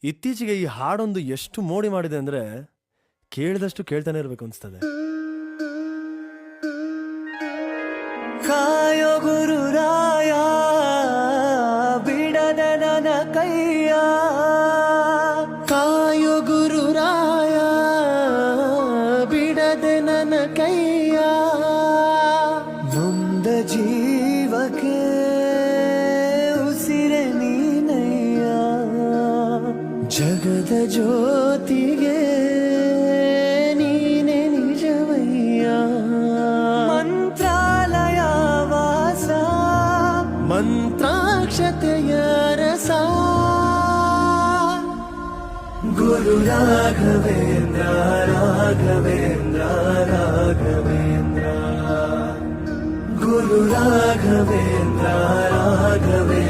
ಇತ್ತೀಚೆಗೆ ಈ ಹಾಡೊಂದು ಎಷ್ಟು ಮೋಡಿ ಮಾಡಿದೆ ಅಂದ್ರೆ ಕೇಳಿದಷ್ಟು ಕೇಳ್ತಾನೆ ಇರ್ಬೇಕು ಅನ್ಸ್ತದೆ. ಕಾಯೋ ಗುರುರಾಯ ಬಿಡದ ನನ್ನ ಕೈಯ, ಕಾಯೋ ಗುರುರಾಯ ಬಿಡದೆ ನನ್ನ ಕೈಯ, ನೊಂದ ಜೀವಕ್ಕೆ ಉಸಿರೆ ನೀನಯ್ಯ, ಜಗದ ಜ್ಯೋತಿಗೆ ನೀನೆ ನಿಜವಯ್ಯ. ಮಂತ್ರಾಲಯ ವಾಸ ಮಂತ್ರಾಕ್ಷತೆಯ ರಸ, ಗುರು ರಾಘವೇಂದ್ರ ರಾಘವೇಂದ್ರ ರಾಘವೇಂದ್ರ, ಗುರು ರಾಘವೇಂದ್ರ ರಾಘವೇಂದ್ರ.